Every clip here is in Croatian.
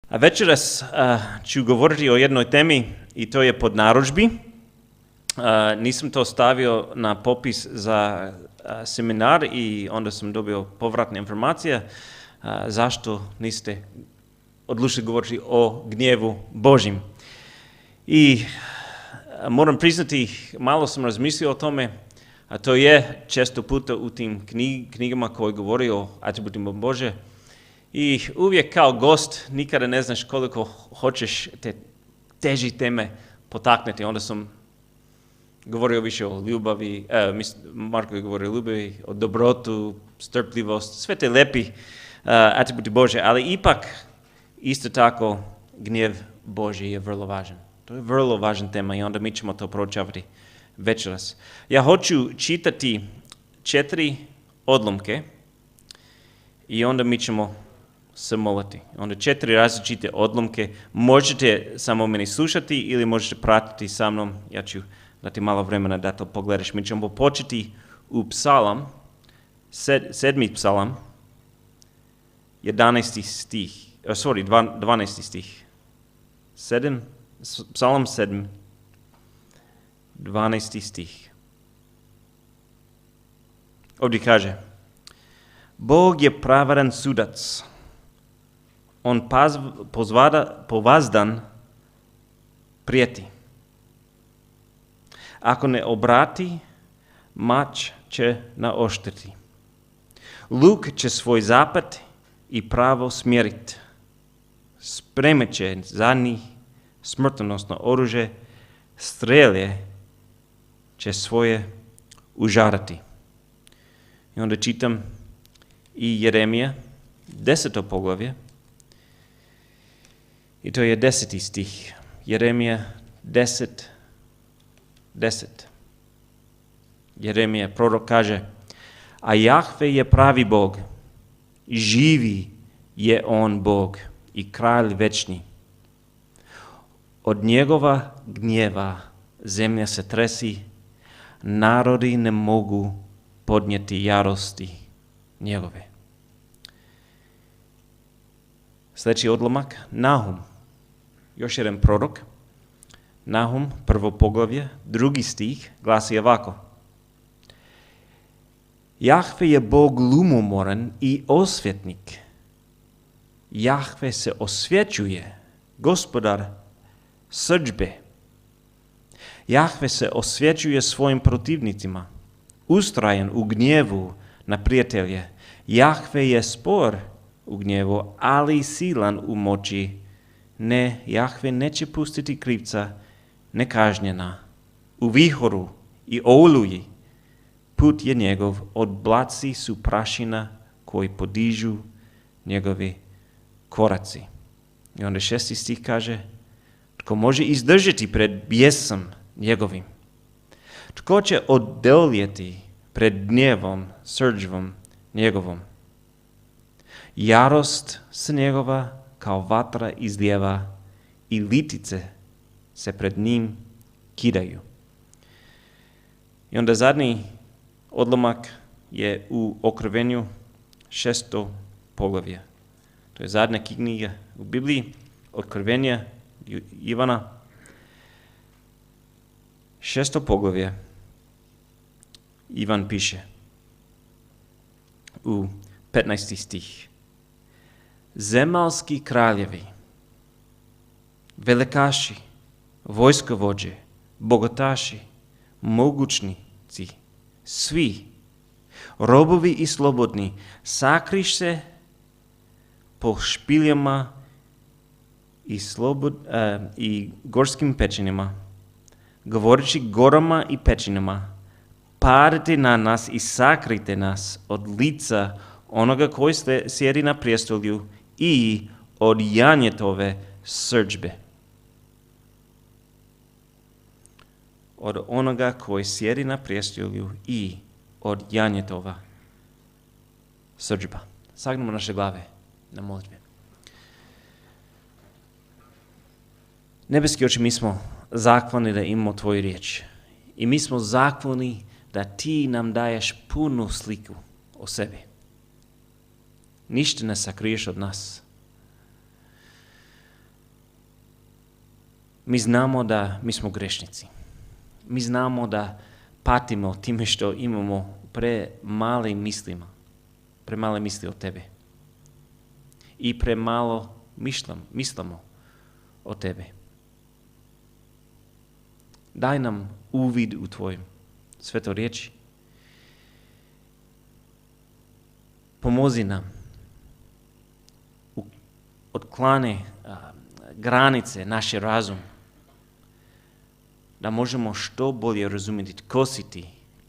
A večeras ću govoriti o jednoj temi i to je podnarudžbi. Nisam to stavio na popis za seminar i onda sam dobio povratne informacije zašto niste odlučili govoriti o gnjevu Božjem. I moram priznati, malo sam razmislio o tome, a to je često puta u tim knjigama koje govori o atributima Bože. I uvijek kao gost nikada ne znaš koliko hoćeš te teži teme potaknuti. Onda sam govorio više o ljubavi, Marko je govorio o ljubavi, o dobrotu, strpljivost, sve te lepi atributi Bože, ali ipak isto tako gnjev Božji je vrlo važan. To je vrlo važna tema i onda mi ćemo to proučavati večeras. Ja hoću čitati 4 odlomke i onda mi ćemo se moliti. Onda 4 različite odlomke. Možete samo meni slušati ili možete pratiti sa mnom. Ja ću dati malo vremena da to pogledaš. Mi ćemo početi u psalam, 7. psalam, 12. stih. Psalam 7, 12. stih. Ovdje kaže: Bog je pravedan sudac. On povazdan prijeti. Ako ne obrati, mač će naoštriti. Luk će svoj zapad i pravo smjeriti. Spremet će za njih smrtonosno oružje, strelje će svoje užarati. I onda čitam i Jeremija, 10. poglavlje, i to je 10. stih. Jeremija 10. Jeremija, prorok, kaže: A Jahve je pravi Bog, živi je on Bog i kralj večni. Od njegova gnjeva zemlja se tresi, narodi ne mogu podnijeti jarosti njegove. Sljedeći odlomak, Nahum, još jedan prorok. Nahum, 1. poglavlje, 2. stih, glasi ovako: Jahve je Bog ljubomoran i osvjetnik. Jahve se osvjećuje, gospodar srdžbe. Jahve se osvjećuje svojim protivnicima, ustrajan u gnjevu na prijatelje. Jahve je spor u gnjevu, ali silan u moći. Ne, Jahve neće pustiti krivca nekažnjena. U vihoru i oluji put je njegov, oblaci su prašina koji podižu njegovi koraci. I onda 6. stih kaže: Tko može izdržati pred bijesom njegovim? Tko će odoljeti pred gnjevom, srdžvom njegovom? Jarost se njegova kao vatra izlijeva i litice se pred njim kidaju. I onda zadnji odlomak je u Otkrivenju, 6. poglavlje. To je zadnja knjiga u Bibliji, Otkrivenje Ivana, 6. poglavlje. Ivan piše u 15. stih: Zemaljski kraljevi, velikaši, vojskovođe, bogataši, mogućnici, svi, robovi i slobodni, sakriš se po špiljama i gorskim pećinama, govoreći gorama i pećinama: Padite na nas i sakrite nas od lica onoga koji sjedi na prijestolju i od janjetove srdžbe. Od onoga koji sjedi na prijestolju i od janjetova srdžba. Sagnemo naše glave na molitve. Nebeski Oče, mi smo zahvalni da imamo Tvoju riječ. I mi smo zahvalni da Ti nam daješ punu sliku o sebi. Ništa ne sakriješ od nas. Mi znamo da mi smo grešnici. Mi znamo da patimo time što imamo premale misli o tebi. I premalo mislimo o tebi. Daj nam uvid u tvojim sveto riječi. Pomozi nam. Otklane granice naše razum. Da možemo što bolje razumjeti tko si ti,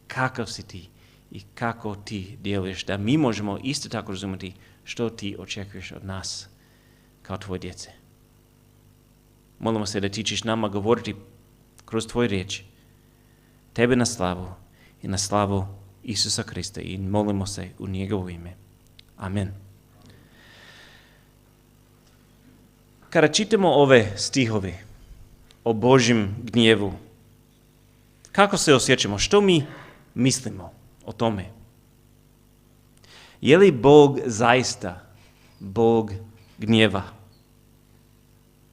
kakav si ti i kako ti djeluješ. Da mi možemo isto tako razumjeti što ti očekuješ od nas kao tvoje djece. Molimo se da ti ćeš nama govoriti kroz tvoje riječi. Tebe na slavu i na slavu Isusa Krista i molimo se u njegovo ime. Amen. Kada čitamo ove stihove o Božjem gnjevu, kako se osjećamo? Što mi mislimo o tome? Je li Bog zaista Bog gnjeva?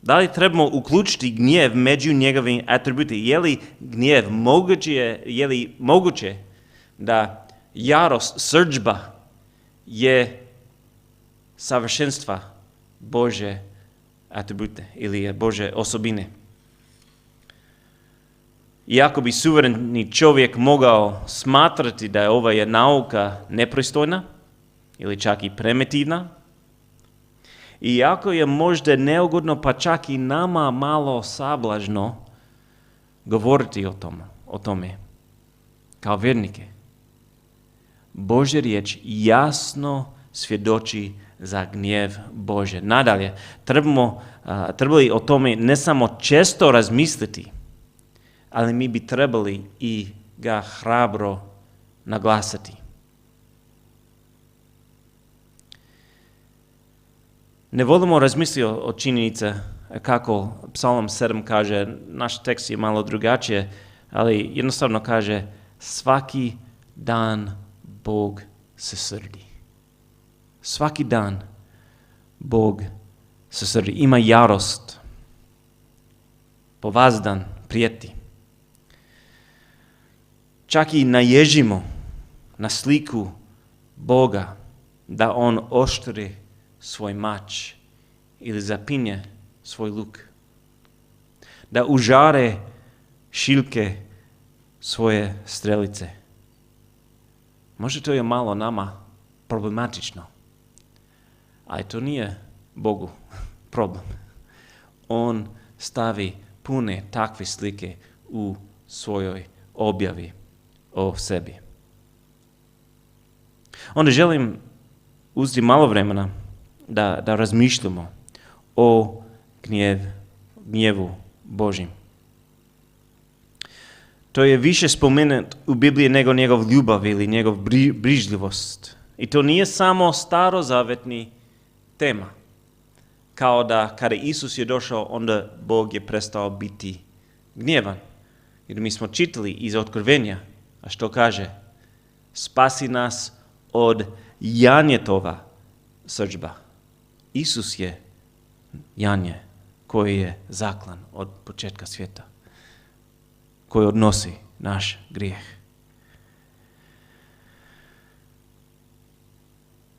Da li trebamo uključiti gnjev među njegove atribute? Je li gnjev moguće da jarost, srdžba je savršenstva Bože atribute ili Bože osobine? Iako bi suvereni čovjek mogao smatrati da je ova nauka nepristojna ili čak i primitivna, iako je možda neugodno pa čak i nama malo sablažno govoriti o tome kao vjernike, Božja riječ jasno svjedoči za gnjev Bože. Nadalje, trebali o tome ne samo često razmisliti, ali mi bi trebali i ga hrabro naglasiti. Ne volimo razmisliti o činjenici kako Psalm 7 kaže, naš tekst je malo drugačije, ali jednostavno kaže svaki dan Bog se srdi. Svaki dan Bog se srdi, ima jarost, povazdan, prijeti. Čak i naježimo na sliku Boga da on oštri svoj mač ili zapinje svoj luk. Da užare šiljke svoje strelice. Možda to je malo nama problematično, ali to nije Bogu problem. On stavi pune takve slike u svojoj objavi o sebi. Onda želim uzeti malo vremena da razmišljamo o gnjevu Božjem. To je više spomenut u Bibliji nego njegov ljubav ili njegov brižljivost. I to nije samo starozavetni tema. Kao da kada Isus je došao, onda Bog je prestao biti gnjevan. Jer mi smo čitali iz Otkrivenja, a što kaže? Spasi nas od janjetova srdžba. Isus je janje koji je zaklan od početka svijeta, koji odnosi naš grijeh.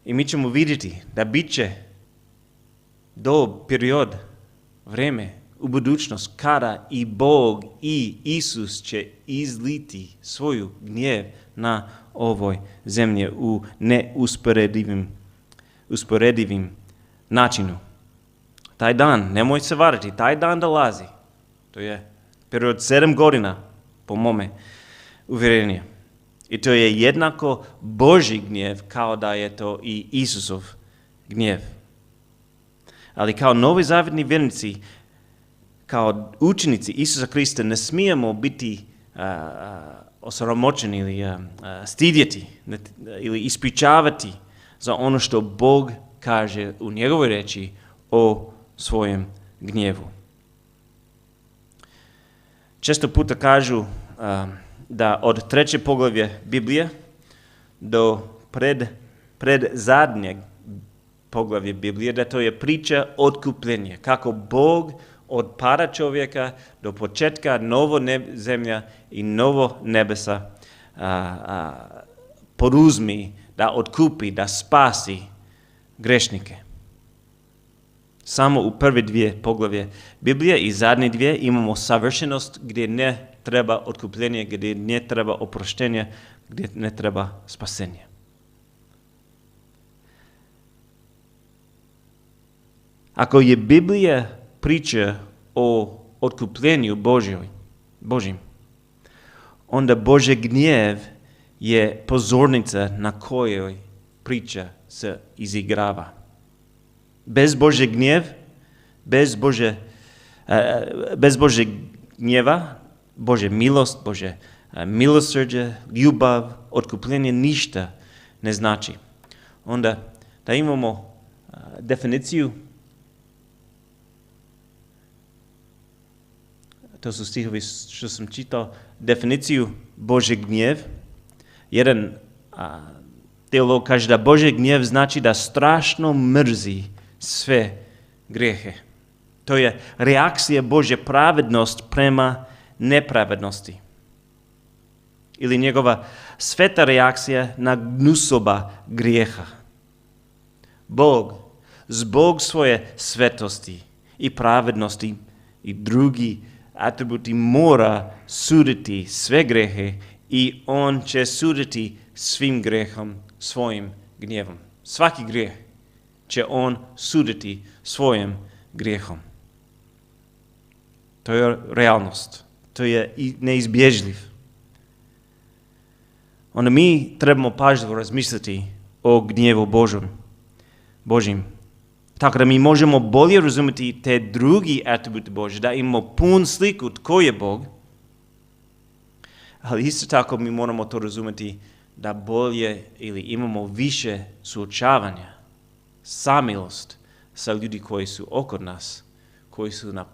I mi ćemo vidjeti da bit će period, vrijeme u budućnost kada i Bog i Isus će izliti svoju gnjev na ovoj zemlji u neusporedivim načinu. Taj dan, nemoj se variti, taj dan dolazi. To je period 7 godina, po mome uvjerenju. I to je jednako Božji gnjev kao da je to i Isusov gnjev. Ali kao novi zavjetni vjernici, kao učenici Isusa Krista ne smijemo biti osramoćeni ili stidjeti ili ispričavati za ono što Bog kaže u njegovoj riječi o svojem gnjevu. Često puta kažu da od 3. poglavlja Biblije do pred zadnjeg poglavlja Biblije, da to je priča otkupljenja. Kako Bog od pada čovjeka do početka novo zemlja i novo nebesa poduzmi da otkupi, da spasi grešnike. Samo u prve dvije poglavlje Biblije i zadnje dvije imamo savršenost gdje ne treba otkupljenje, gdje ne treba oproštenje, gdje ne treba spasenje. Ako je Biblija priča o otkupljenju Božjem, onda Božji gnjev je pozornica na kojoj priča se izigrava. Bez Božjeg gnjev, bez Božjeg gnjeva, Božja milost, Božje milosrđe, ljubav, otkupljenje ništa ne znači. Onda da imamo definiciju, to su stihovi što sam čitao, definiciju Božjeg gnjev. Jedan teolog kaže da Božji gnjev znači da strašno mrzi sve grijehe. To je reakcija Božje pravednost prema nepravednosti. Ili njegova sveta reakcija na gnusoba grijeha. Bog, zbog svoje svetosti i pravednosti i drugi atributi mora suditi sve grijehe i on će suditi svim grijehom svojim gnjevom. Svaki grijeh će on suditi svojim grijehom. To je realnost. To je neizbježljiv. Onda mi trebamo pažljivo razmisliti o gnjevu Božjem. Tako da mi možemo bolje razumjeti te drugi atribute Božje, da imamo pun sliku tko je Bog, ali isto tako mi moramo to razumjeti da bolje ili imamo više suočavanja, samilost sa ljudi koji su oko nas, koji su na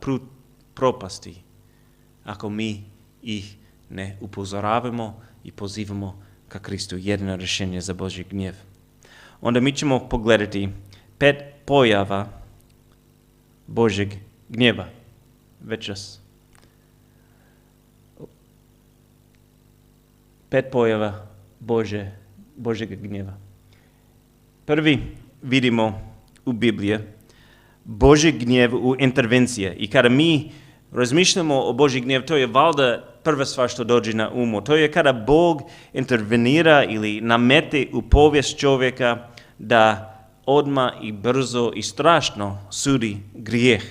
propasti, ako mi ih ne upozoravamo i pozivamo ka Kristu, jedino rješenje za Božji gnjev. Onda mi ćemo pogledati 5 pojava Božjeg gnjeva večeras. 5 pojava Božjeg gnjeva. Prvi vidimo u Bibliji Božji gnjev u intervencije. I kada mi razmišljamo o Božji gnjev, to je valjda prva stvar što dođe na umu. To je kada Bog intervenira ili namete u povijest čovjeka da odmah i brzo i strašno sudi grijeh.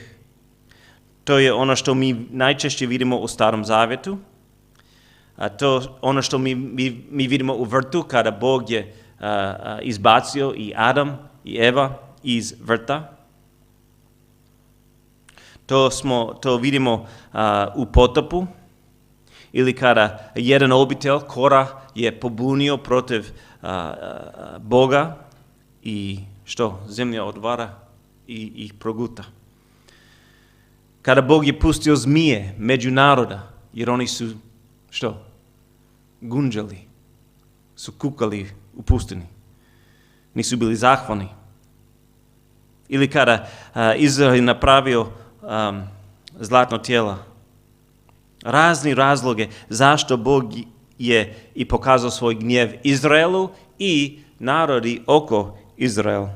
To je ono što mi najčešće vidimo u Starom Zavjetu. To ono što mi vidimo u vrtu kada Bog je izbacio i Adam i Eva iz vrta. To vidimo u potopu ili kada jedan obitelj, Kora, je pobunio protiv Boga i zemlja odvara i ih proguta. Kada Bog je pustio zmije među naroda, jer oni su gunđali, su kukali u pustini. Nisu bili zahvalni. Ili kada Izrael napravio zlatno tijelo. Razni razloge zašto Bog je i pokazao svoj gnjev Izraelu i narodi oko Izrael,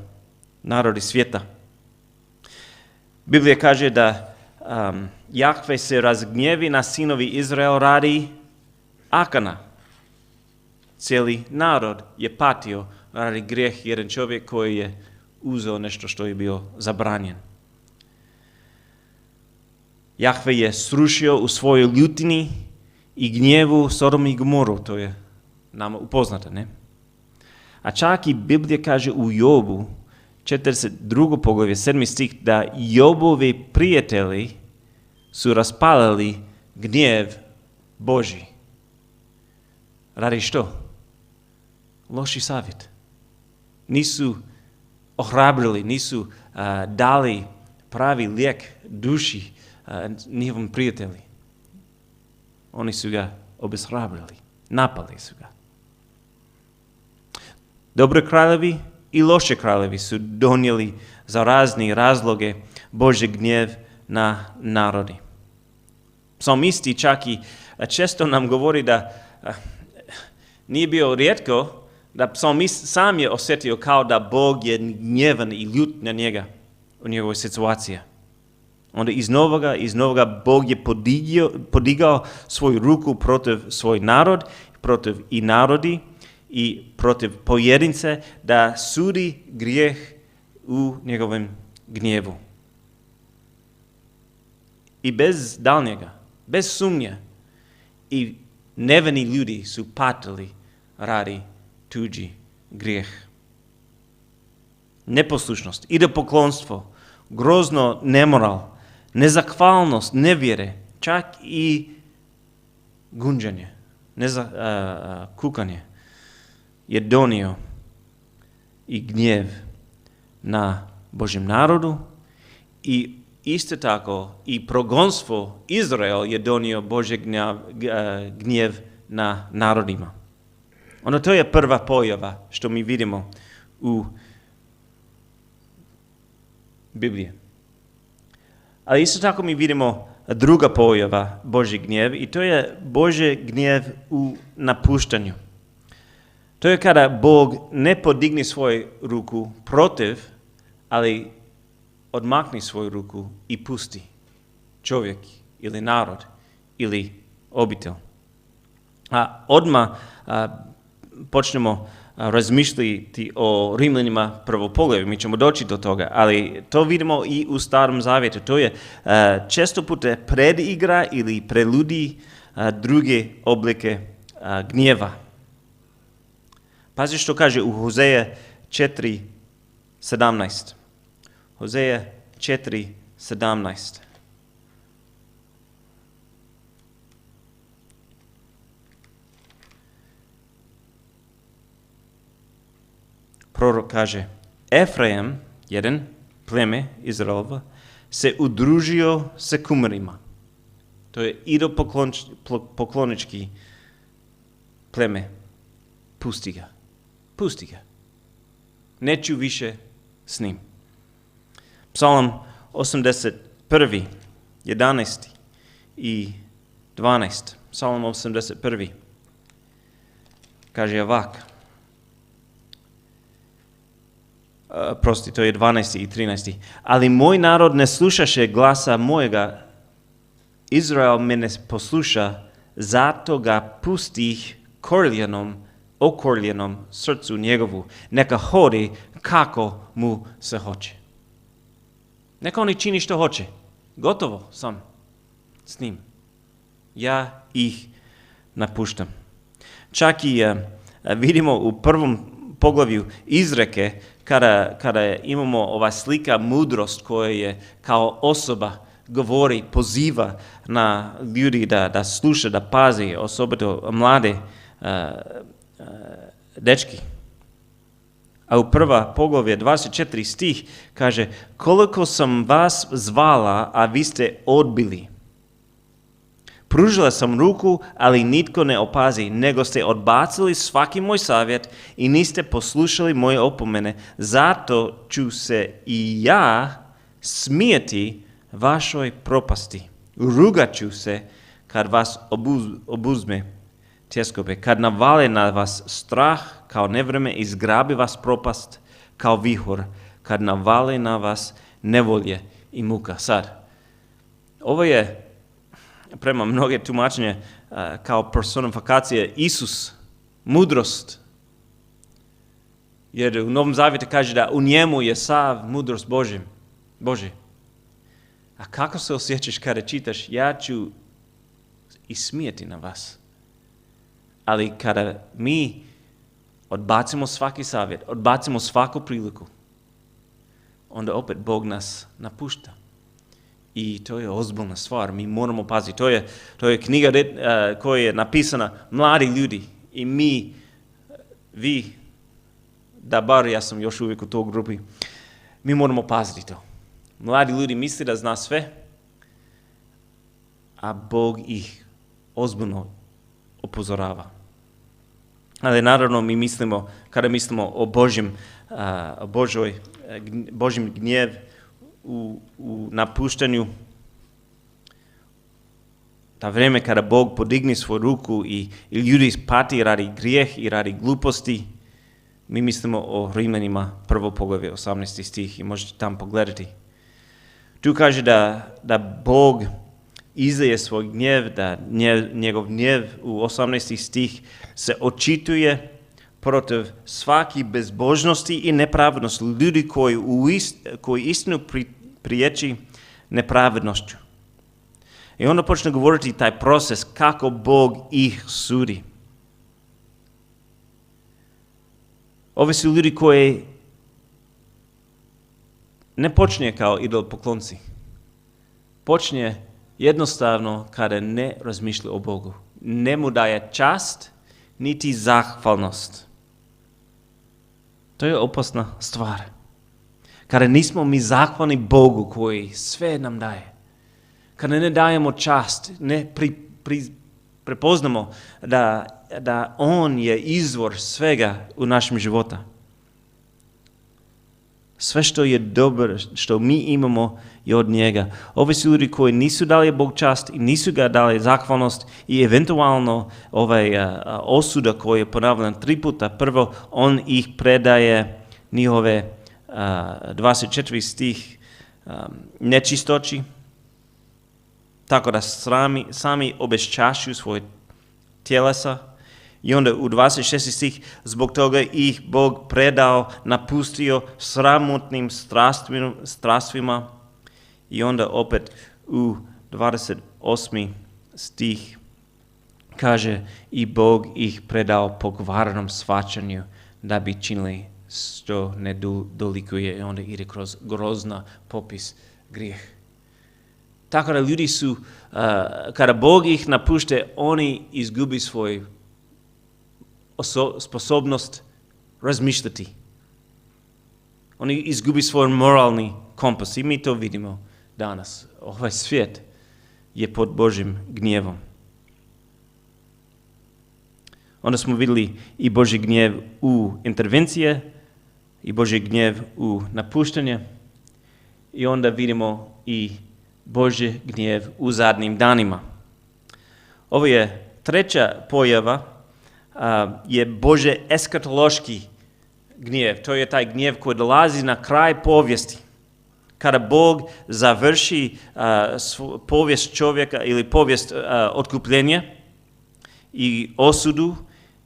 narodi svijeta. Biblija kaže da Jahve se razgnjevi na sinovi Izrael radi Akana. Cijeli narod je patio radi grijeh jedan čovjek koji je uzeo nešto što je bio zabranjen. Jahve je srušio u svojoj ljutini i gnjevu Sodom i Gomoru, to je nama upoznato, ne? A čak i Biblija kaže u Jobu, 42. poglavlje, 7. stih, da Jobovi prijatelji su raspalili gnjev Božji. Radi što? Loši savjet. Nisu ohrabrili, nisu dali pravi lijek duši njihovom prijatelji. Oni su ga obeshrabrili, napali su ga. Dobri kraljevi i loši kraljevi su donijeli za razne razloge Božji gnjev na narodi. Psalmisti čak i često nam govori da nije bio rijetko da psalmist sam je osjetio kao da Bog je gnjevan i ljut na njega u njegovoj situaciji. Onda iznova Bog je podigao svoju ruku protiv svoj narod, protiv i narodi i protiv pojedince da sudi grijeh u njegovom gnjevu. I bez daljnjega, bez sumnje, i nevini ljudi su patili radi tuđi grijeh. Neposlušnost, idolopoklonstvo, grozno nemoral, nezahvalnost, nevjere, čak i gunđanje, kukanje je donio i gnjev na Božjem narodu i isto tako i progonstvo Izrael je donio Božji gnjev na narodima. Ono to je prva pojava što mi vidimo u Bibliji. Ali isto tako mi vidimo druga pojava Božji gnjev i to je Božji gnjev u napuštanju. To je kada Bog ne podigne svoju ruku protiv, ali odmakni svoju ruku i pusti čovjek ili narod ili obitelj. A odmah počnemo razmišljati o Rimljanima prvo poglavlje, mi ćemo doći do toga, ali to vidimo i u Starom Zavjetu. To je često puta predigra ili preludi druge oblike gnjeva. Pazi što kaže u Hozeja 4:17. Hozeja 4:17. Prorok kaže, Efraim, jedan pleme Izraelova, se udružio sa kumarima. To je idolopoklonički pleme. Pusti ga. Pusti ga. Neću više s njim. Psalam 81, 11 i 12. Psalam 81. Kaže ovak. To je 12. i 13. Ali moj narod ne slušaše glasa mojega. Izrael me ne posluša, zato ga pustih okorljenom srcu njegovu. Neka hodi kako mu se hoće. Neka oni čini što hoće. Gotovo sam s njim. Ja ih napuštam. Čak i vidimo u prvom poglavlju Izreke, kada imamo ova slika mudrost koja je kao osoba govori, poziva na ljudi da sluša, da pazi, osobito mlade dečki. A u prva poglavlje 24 stih kaže, koliko sam vas zvala, a vi ste odbili. Pružila sam ruku, ali nitko ne opazi, nego ste odbacili svaki moj savjet i niste poslušali moje opomene. Zato ću se i ja smijeti vašoj propasti. Rugat ću se kad vas obuzme tjeskobe, kad navale na vas strah kao nevreme i zgrabi vas propast kao vihor, kad navale na vas nevolje i muka. Sad, ovo je prema mnoge tumačenje kao personifikacija Isus, mudrost. Jer u Novom Zavjetu kaže da u njemu je sav mudrost Božji. A kako se osjećaš kada čitaš, ja ću ismijeti na vas. Ali kada mi odbacimo svaki savjet, odbacimo svaku priliku, onda opet Bog nas napušta. I to je ozbiljna stvar, mi moramo paziti. To je knjiga koja je napisana mladi ljudi i vi, da bar ja sam još uvijek u toj grupi, mi moramo paziti to. Mladi ljudi misle da zna sve, a Bog ih ozbiljno upozorava. Ali naravno kada mislimo o Božjem gnjev u napuštanju, ta vrijeme kada Bog podigne svoju ruku i ljudi pati radi grijeh i radi gluposti, mi mislimo o Rimljanima 1. poglavlje 18. stih i možete tam pogledati. Tu kaže da Bog izlije svoj gnjev, da njegov gnjev u 18. stih se očituje protiv svaki bezbožnosti i nepravednosti ljudi koji istinu priječi nepravednošću. I onda počne govoriti taj proces kako Bog ih sudi. Ovi su ljudi koji ne počinje kao idolopoklonci. Počinje jednostavno kada ne razmišlja o Bogu. Ne mu daje čast, niti zahvalnost. To je opasna stvar. Kada nismo mi zahvalni Bogu koji sve nam daje. Kada ne dajemo čast, ne prepoznamo da On je izvor svega u našem života. Sve što je dobro, što mi imamo je od njega. Ovi su ljudi koji nisu dali Bog čast i nisu ga dali zahvalnost i eventualno osuda koja je ponavljena 3 puta. Prvo, on ih predaje njihove 24 stih nečistoći, tako da sami obeščašuju svoje tjelesa. I onda u 26. stih, zbog toga ih Bog predao, napustio sramotnim strastvima. I onda opet u 28. stih kaže i Bog ih predao pokvarenom shvaćanju da bi činili što ne dolikuje. I onda ide kroz grozna popis grijeh. Tako da ljudi su, kada Bog ih napušte, oni izgubi svoj sposobnost razmišljati. Oni izgubi svoj moralni kompas i mi to vidimo danas. Ovaj svijet je pod Božjim gnjevom. Onda smo vidjeli i Božji gnjev u intervencije, i Božji gnjev u napuštanje, i onda vidimo i Božji gnjev u zadnjim danima. Ovo je treća pojava, je Bože eskatološki gnjev. To je taj gnjev koji dolazi na kraj povijesti. Kada Bog završi povijest čovjeka ili povijest otkupljenja i osudu,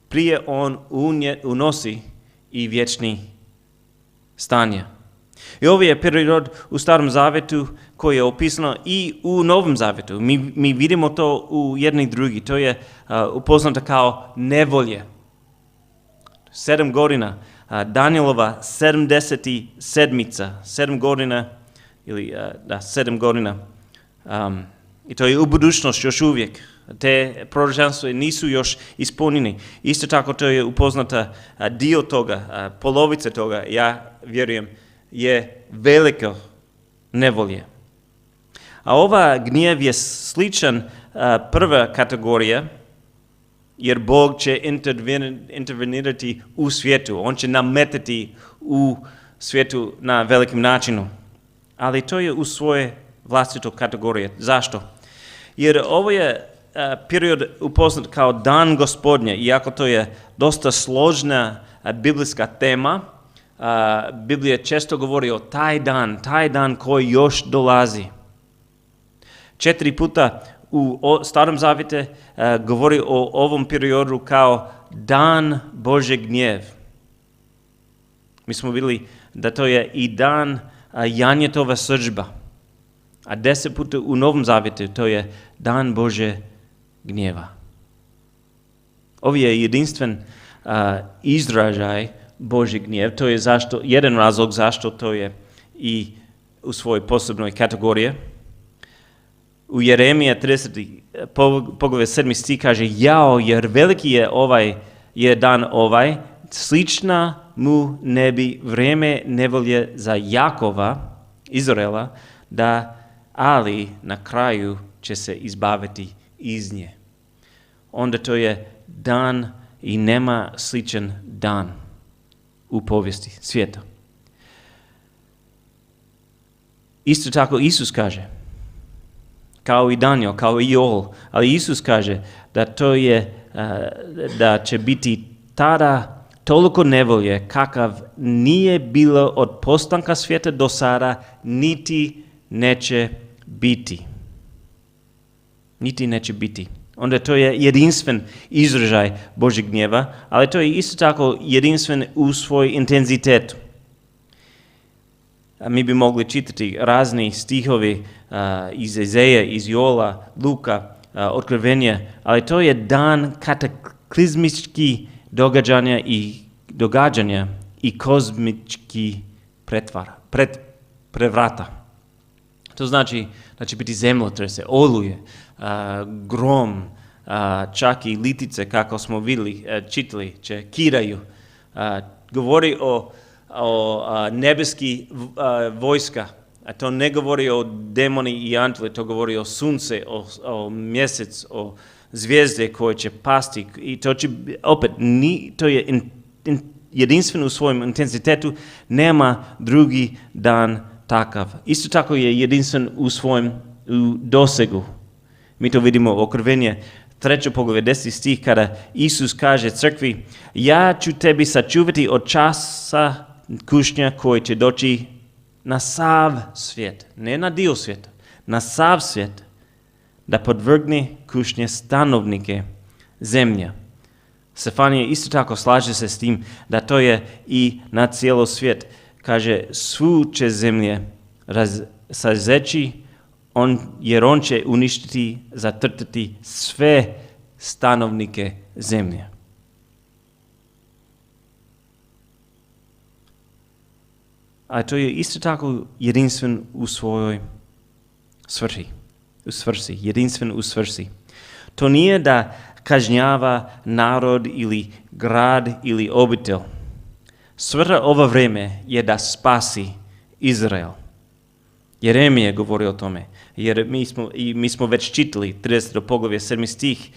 prije on unosi i vječni stanje. I ovo je period u Starom zavjetu koji je opisano i u Novom zavjetu. Mi vidimo to u jedni i drugi. To je upoznato kao nevolje. 7 godina, Danielova 77. 7 godina, ili 7 godina. I to je u budućnosti još uvijek. Te proročanstva nisu još ispunjeni. Isto tako to je upoznata dio toga, polovica toga, ja vjerujem, je veliko nevolje. A ova gnjev je sličan prva kategorija, jer Bog će intervenirati u svijetu. On će nametati u svijetu na velikim načinu. Ali to je u svoje vlastito kategorije. Zašto? Jer ovo je period upoznat kao dan Gospodnje, iako to je dosta složna biblijska tema. Biblija često govori o taj dan koji još dolazi. 4 puta u Starom zavjete govori o ovom periodu kao dan Božeg gnjev. Mi smo vidjeli da to je i dan janjetova srdžba. A 10 puta u Novom zavjetu to je dan Bože gnjeva. Ovo je jedinstven izražaj Božji gnjev. To je jedan razlog zašto to je i u svojoj posebnoj kategoriji. U Jeremija 30. poglavlje 7. stih kaže: jao, jer veliki je dan ovaj, slična mu ne bi vrijeme nevolje za Jakova, Izraela, ali na kraju će se izbaviti iz nje. Onda to je dan i nema sličan dan u povijesti svijeta. Isto tako Isus kaže, kao i Daniel, kao i Joel. Ali Isus kaže da to je, da će biti tada toliko nevolje kakav nije bilo od postanka svijeta do sada, niti neće biti. Niti neće biti. Onda to je jedinstven izražaj Božjeg gnjeva, ali to je isto tako jedinstven u svoj intenzitetu. Mi bi mogli čitati razni stihovi iz Izaije, iz Joela, Luka, Otkrivenja, ali to je dan kataklizmičkih događanja i kozmički prevrata. To znači da će biti zemljotrese, oluje, grom, čak i litice, kako smo vidjeli, čitali, će kiraju. Govori o nebeski vojska, a to ne govori o demoni i antile, to govori o sunce, o mjesec, o zvijezde koje će pasti. I to će, opet, to je jedinstveno u svojem intenzitetu, nema drugi dan takav. Isto tako je jedinstven u svojem dosegu. Mi to vidimo u Otkrivenju 3. poglavlje 10. stih kada Isus kaže crkvi: ja ću tebi sačuvati od časa kušnja koji će doći na sav svijet, ne na dio svijeta, na sav svijet, da podvrgne kušnje stanovnike zemlje. Stefanije isto tako slaže se s tim da to je i na cijelo svijet. Kaže, svu će zemlje sazeći, jer on će uništiti, zatrtati sve stanovnike zemlje. A to je isto tako jedinstven u svojoj svrsi, jedinstven u svrsi. To nije da kažnjava narod ili grad ili obitelj. Svrha ovo vrijeme je da spasi Izrael. Jeremija govori o tome, jer mi smo već čitali 30. poglavlje 7. stih,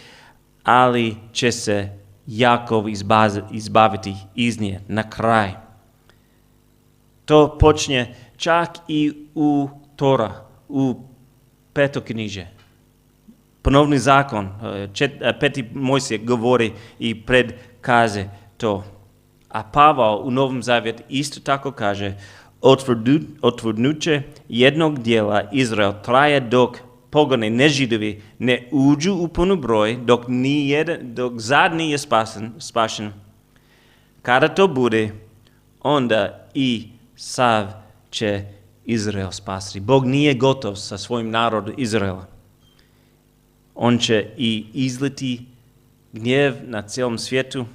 ali će se Jakov izbaviti iz nje na kraj. To počinje čak i u Tora, u Petoknjižje. Ponovni zakon, 5. Mojsije govori i predkaže to. A Pavao u Novom Zavjetu isto tako kaže: otvrdnuće jednog dijela Izrael traje dok pogani nežidovi ne uđu u punu broj, dok zadnji je spašen. Kada to bude, onda i sav će Izrael spasiti. Bog nije gotov sa svojim narodom Izraela. On će i izliti gnjev na cijelom svijetu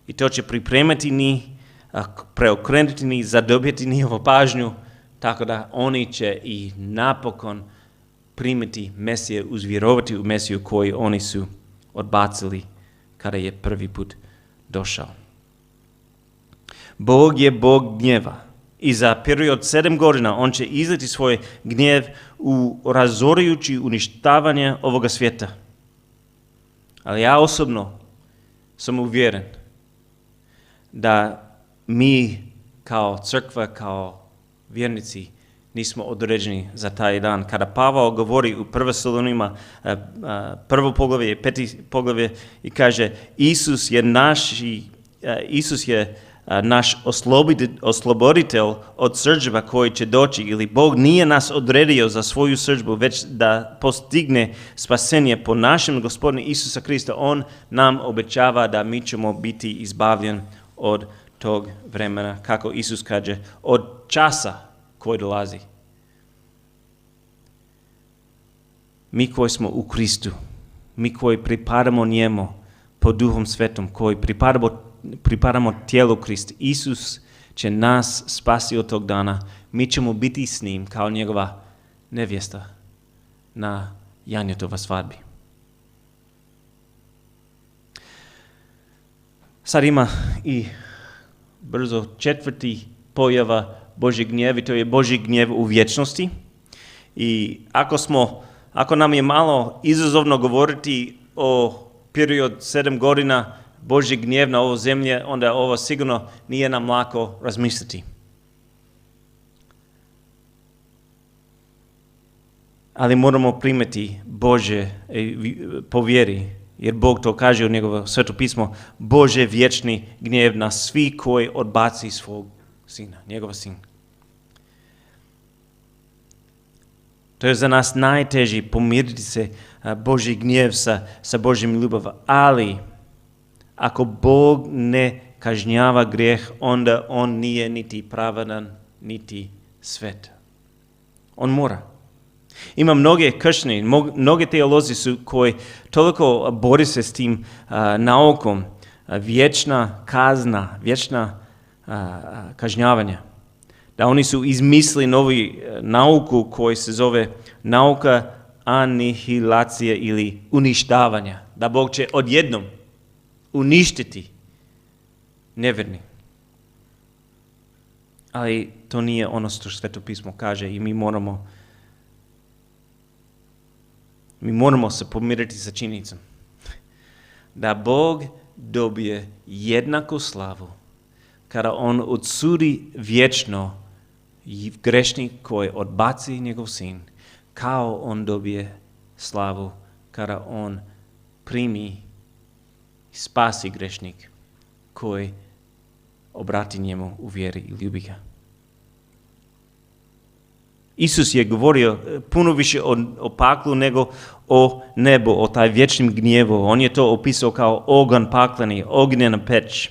i to će pripremati njih, preokrenuti njih, zadobiti njihovu pažnju, tako da oni će i napokon primiti Mesije, uzvjerovati u Mesiju koju oni su odbacili kada je prvi put došao. Bog je Bog gnjeva i za period 7 godina on će izliti svoj gnjev u razorujući uništavanje ovoga svijeta. Ali ja osobno sam uvjeren da mi kao crkva, kao vjernici nismo određeni za taj dan. Kada Pavao govori u 1. Salonima, 1. poglavlje, 5. poglavlje i kaže Isus je naš osloboditelj od srdžba koji će doći, ili Bog nije nas odredio za svoju srdžbu, već da postigne spasenje po našem Gospodinu Isusa Krista. On nam obećava da mi ćemo biti izbavljeni od tog vremena, kako Isus kaže, od časa koji dolazi. Mi koji smo u Kristu, mi koji pripadamo njemu po Duhom Svetom, koji pripadamo tijelu Krista, Isus će nas spasiti od tog dana. Mi ćemo biti s njim kao njegova nevjesta na janjetova svadbi. Sad ima i brzo 4. pojava Božjeg gnjeva, to je Božji gnjev u vječnosti. I ako nam je malo izazovno govoriti o period 7 godina Božji gnjev na ovo zemlje, onda ovo sigurno nije nam lako razmisliti. ali moramo primiti Bože po vjeri, jer Bog to kaže u njegovo sveto pismo, Bože vječni gnjev na svi koji odbaci svog sina, njegova sin. To je za nas najteži pomiriti se Božji gnjev sa Božjim ljubavom, ali ako Bog ne kažnjava grijeh, onda on nije niti pravedan, niti svet. On mora. Ima mnoge kršćani, mnoge teolozi su koji toliko bori se s tim naukom, vječna kazna, vječna kažnjavanja, da oni su izmislili novi nauku koji se zove nauka anihilacije ili uništavanja, da Bog će odjednom uništiti nevjerni. Ali to nije ono što Sveto pismo kaže i mi moramo se pomiriti sa činjenicom da Bog dobije jednaku slavu kada on odsudi vječno grešnik koji odbaci njegov sin, kao on dobije slavu kada on primi i spasi grešnik koji obrati njemu u vjeri i ljubi ga. Isus je govorio puno više o paklu nego o nebu, o taj vječnim gnjevu. On je to opisao kao oganj pakleni, ognjena peć,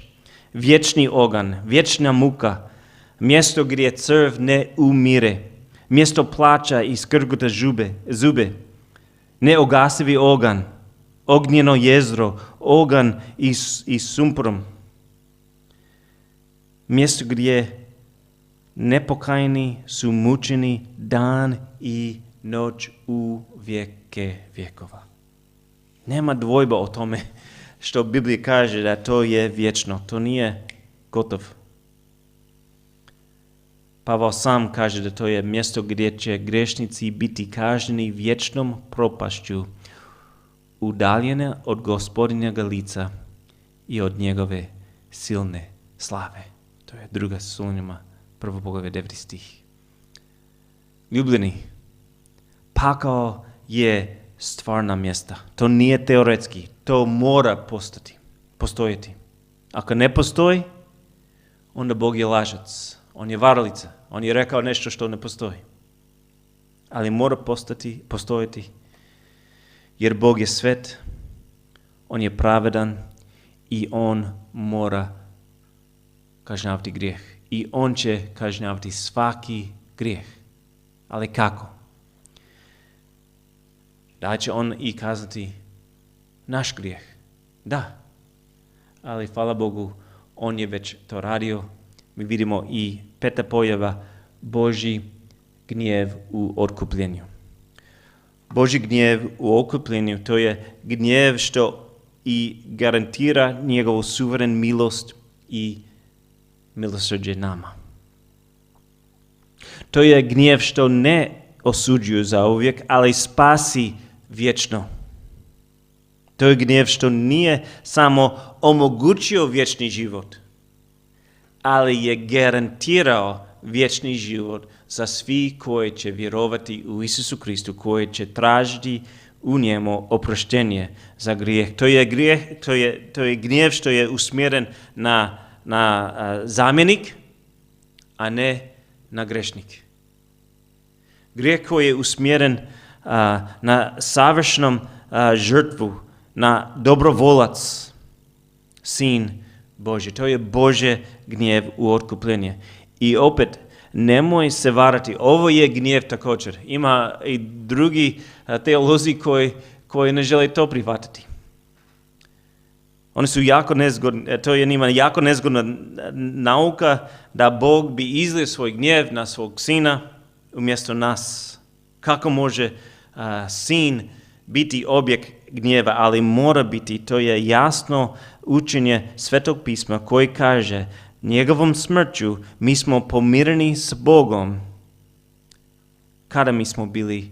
vječni oganj, vječna muka, mjesto gdje crv ne umire, mjesto plača i skrguta zube, neugasivi oganj, ognjeno jezero, oganj i sumporom, mjesto gdje nepokajni su mučeni dan i noć u vijeke vjekova. Nema dvojba o tome što Biblija kaže da to je vječno, to nije gotov. Pavao sam kaže da to je mjesto gdje će grešnici biti kažnjeni vječnom propašću, udaljene od Gospodinjega lica i od njegove silne slave. To je 2. Solunjanima, 1. poglavlje 9. stih. Ljubljeni, pakao je stvarna mjesta. To nije teoretski, to mora postojati. Ako ne postoji, onda Bog je lažac, on je varalica, on je rekao nešto što ne postoji. Ali mora postojati, jer Bog je svet, on je pravedan i on mora kažnjavati grijeh. I on će kažnjavati svaki grijeh. Ali kako? Da će on i kaznati naš grijeh? Da. Ali hvala Bogu, on je već to radio. Mi vidimo i 5. pojava, Božji gnjev u otkupljenju. Božji gnjev u otkupljenju, to je gnjev što i garantira njegovu suveren milost i milosrđe nama. To je gnjev što ne osuđuje zauvijek, ali spasi vječno. To je gnjev što nije samo omogućio vječni život, ali je garantirao vječni život za svi koji će vjerovati u Isusu Kristu, koji će tražiti u njemu oproštenje za grijeh. To je gnjev što je usmjeren na zamjenik, a ne na grešnik. Grijeh koji je usmjeren na savršenom žrtvu, na dobrovolac, sin Božji. To je Božje gnjev u otkupljenje. I opet, nemoj se varati, ovo je gnjev također. Ima i drugi teolozi koji ne žele to prihvatiti. Oni su jako nezgodni, to je njima jako nezgodna nauka da Bog bi izlio svoj gnjev na svog sina umjesto nas. Kako može sin biti objekt gnjeva, ali mora biti, to je jasno učenje Svetog pisma koji kaže njegovom smrću mi smo pomireni s Bogom kada mi smo bili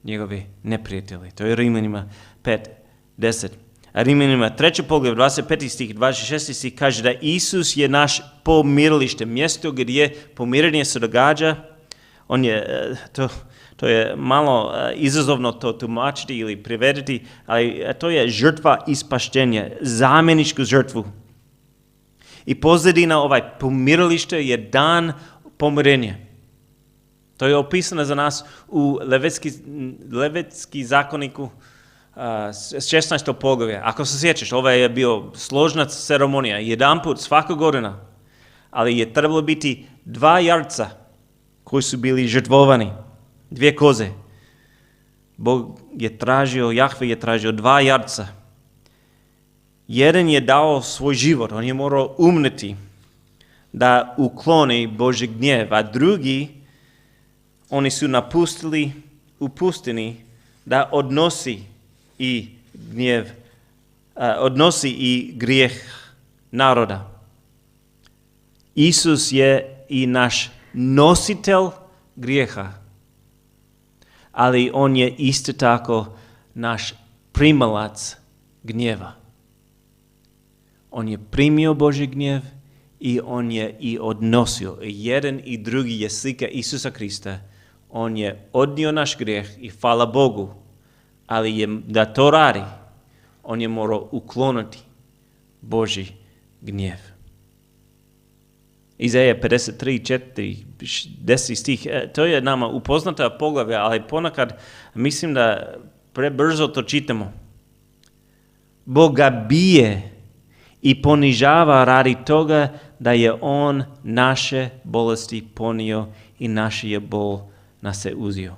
njegovi neprijatelji. To je Rimljanima 5:10. A Rimljanima 3. poglavlje 25. stih 26. stih kaže da Isus je naš pomirilište, mjesto gdje pomirenje se događa. To To je malo izazovno to tumačiti ili prevediti, ali to je žrtva ispaštenja, zamjeničku žrtvu. I pozadina pomirilište je dan pomirenja. To je opisano za nas u Levitski zakoniku 16. poglavlje. Ako se sjećaš, ovo je bio složna ceremonija, jedanput svaka godina, ali je trebalo biti 2 jarca koji su bili žrtvovani, 2 koze. Jahve je tražio 2 jarca. Jedan je dao svoj život, on je morao umreti da ukloni Božji gnjev, a drugi, oni su napustili u pustini da odnosi i grijeh naroda. Isus je i naš nositelj grijeha, ali on je isto tako naš primalac gnjeva. On je primio Božji gnjev i on je i odnosio. Jedan i drugi je slika Isusa Krista. On je odnio naš grijeh i hvala Bogu, ali da to radi, on je morao ukloniti Božji gnjev. Izaja 53:4, 10 stih, to je nama upoznata poglavlja, ali ponekad mislim da prebrzo to čitamo. Bog ga bije i ponižava radi toga da je on naše bolesti ponio i naš je bol na se uzio.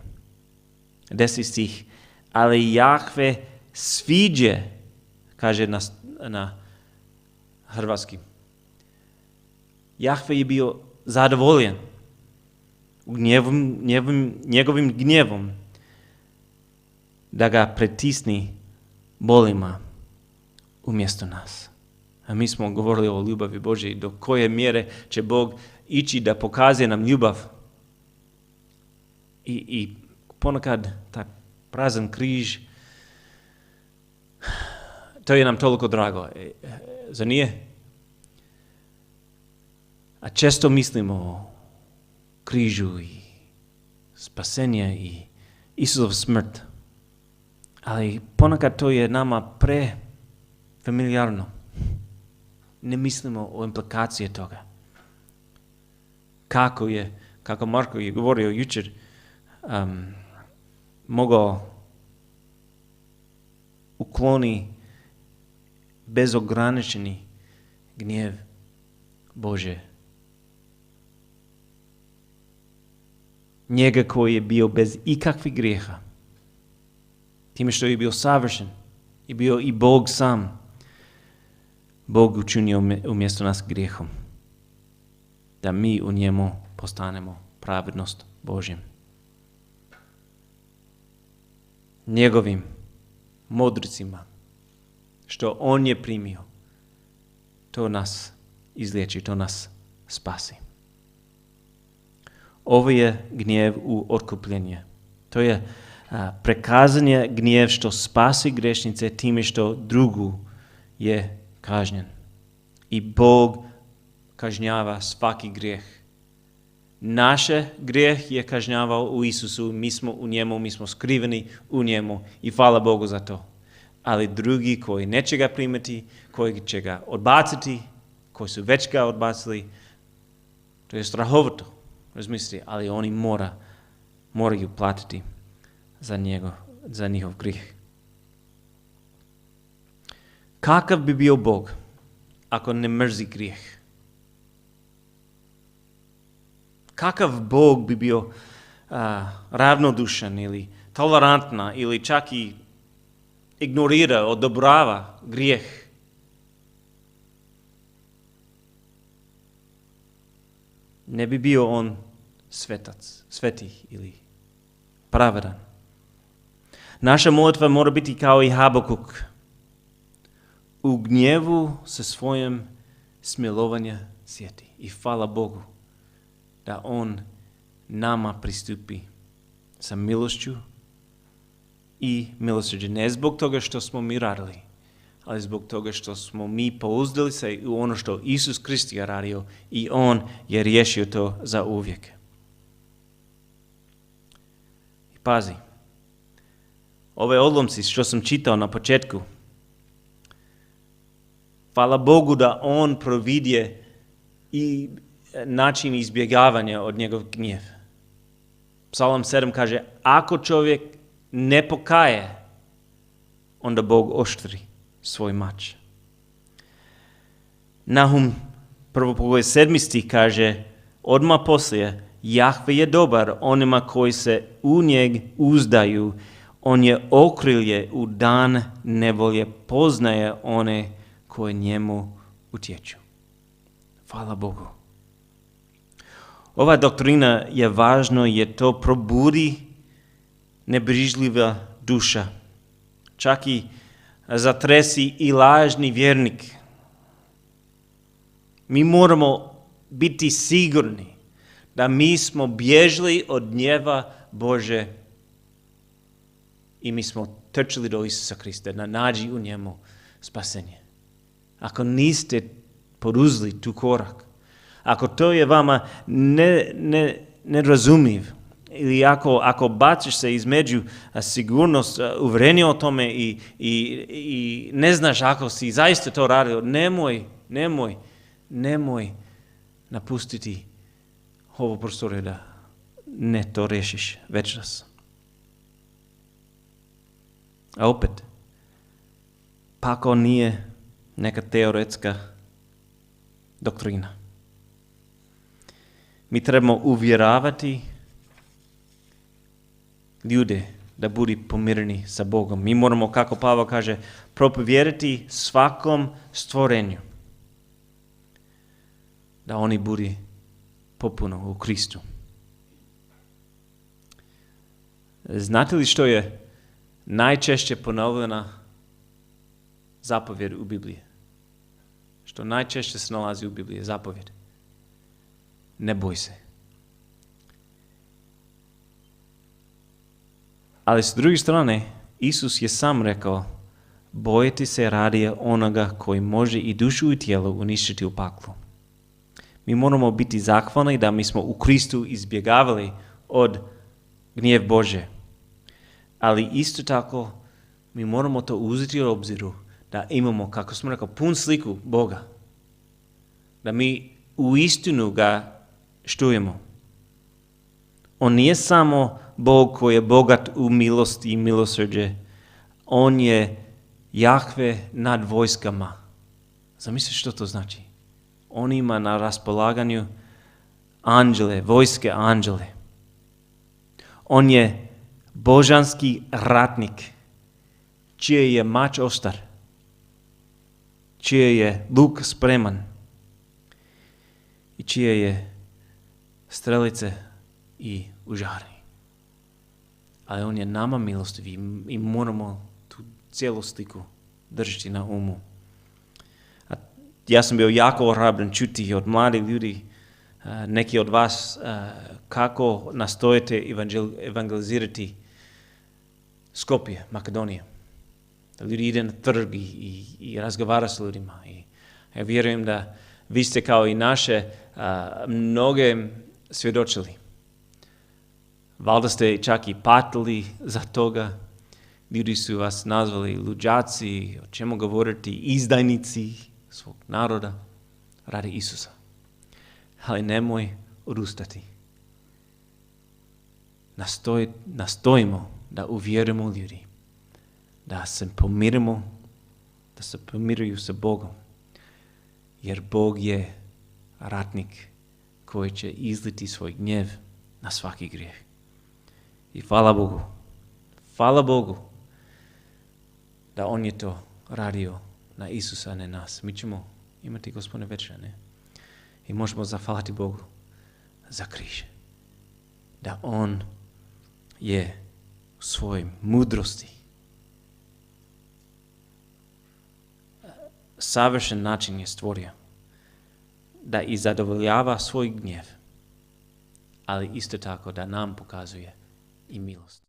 10 stih, ali Jahve sviđe, kaže na hrvatski. Jahve je bio zadovoljen njegovim gnjevom da ga pretisni bolima umjesto nas. A mi smo govorili o ljubavi Božje, do koje mjere će Bog ići da pokaže nam ljubav. I ponekad taj prazan križ, to je nam toliko drago. Zar nije? A često mislimo o križu i spasenja i Isusov smrt. Ali ponekad to je nama prefamilijarno. Ne mislimo o implikacije toga. Kako Marko je govorio jučer, mogao ukloni bezograničeni gnjev Bože. Njega koji je bio bez ikakvih grijeha, time što je bio savršen i bio i Bog sam, Bog učinio umjesto nas grijehom, da mi u njemu postanemo pravednost Božjem. Njegovim modricima, što on je primio, to nas izliječi, to nas spasi. Ovo je gnjev u otkupljenje. To je prekazanje gnjev što spasi grešnice time što drugu je kažnjen. I Bog kažnjava svaki grijeh. Naše grijeh je kažnjavao u Isusu, mi smo u njemu, mi smo skriveni u njemu i hvala Bogu za to. Ali drugi koji neće ga primiti, koji će ga odbaciti, koji su već ga odbacili, to je strahovito. Razmislite, ali oni moraju platiti za njihov grijeh. Kakav bi bio Bog ako ne mrzi grijeh? Kakav Bog bi bio ravnodušan ili tolerantna ili čak i ignorira, odobrava grijeh? Ne bi bio on sveti ili pravedan. Naša molitva mora biti kao i Habakuk. U gnjevu se svojim smilovanja sjeti. I hvala Bogu da on nama pristupi sa milošću i milosrđe. Ne zbog toga što smo mi radili, ali zbog toga što smo mi pouzdali se u ono što Isus Krist je radio i on je riješio to za uvijek. pazi, ove odlomci što sam čitao na početku, hvala Bogu da on providje i način izbjegavanja od njegov gnjev. Psalam 7 kaže, ako čovjek ne pokaje, onda Bog oštri svoj mač. Nahum 1:7 stih kaže, odmah poslije, Jahve je dobar onima koji se u njeg uzdaju, on je okrilje u dan nevolje, poznaje one koje njemu utječu. Hvala Bogu. Ova doktrina je važna jer to probudi nebrižljiva duša. Čak i zatresi i lažni vjernik. Mi moramo biti sigurni da mi smo bježali od gnjeva Bože i mi smo trčali do Isusa Krista, da nađi u njemu spasenje. Ako niste poduzeli tu korak, ako to je vama nerazumljiv, ili ako baciš se između sigurnost, uvjerenje o tome i ne znaš ako si zaista to radio, nemoj napustiti ovu prostoriju da ne to rešiš večeras. A opet, pakao nije neka teoretska doktrina. Mi trebamo uvjeravati ljude da budu pomireni sa Bogom. Mi moramo, kako Pavao kaže, propovjedati svakom stvorenju da oni budu popuno u Kristu. Znate li što je najčešće ponovljena zapovjed u Bibliji? Što najčešće se nalazi u Bibliji, zapovjed. Ne boj se. Ali s druge strane, Isus je sam rekao, bojite se radije onoga koji može i dušu i tijelo uništiti u paklu. Mi moramo biti zahvalni da mi smo u Kristu izbjegavali od gnjev Bože. Ali isto tako, mi moramo to uzeti u obziru da imamo, kako smo rekao, pun sliku Boga. Da mi u istinu ga štujemo. On nije samo Bog koji je bogat u milosti i milosrđe. On je Jahve nad vojskama. Zamislite što to znači. On ima na raspolaganju anđele, vojske anđele. On je božanski ratnik, čije je mač oštar, čije je luk spreman i čije je strelice i užari. Ali on je nama milostiv i moramo tu cijelu sliku držati na umu. Ja sam bio jako ohrabren čuti od mladih ljudi, neki od vas, kako nastojite evangelizirati Skopje, Makedonije. Da ljudi ide na trg i razgovara s ljudima. I ja vjerujem da vi ste kao i naše mnoge svjedočili. Valjda ste čak i patili za toga. Ljudi su vas nazvali luđaci, o čemu govoriti, izdajnici svog naroda radi Isusa. Ali nemoj odustati. Nastojimo da uvjerimo ljudi, da se pomirimo, da se pomiruju sa Bogom. Jer Bog je ratnik koji će izliti svoj gnjev na svaki grijeh. I hvala Bogu da on je to radio na Isusa, a ne nas. Mi ćemo imati Gospodine večera, ne? I možemo zahvaliti Bogu za križ. Da on je u svojoj mudrosti savršen način je stvorio da i zadovoljava svoj gnjev, ali isto tako da nam pokazuje i milost.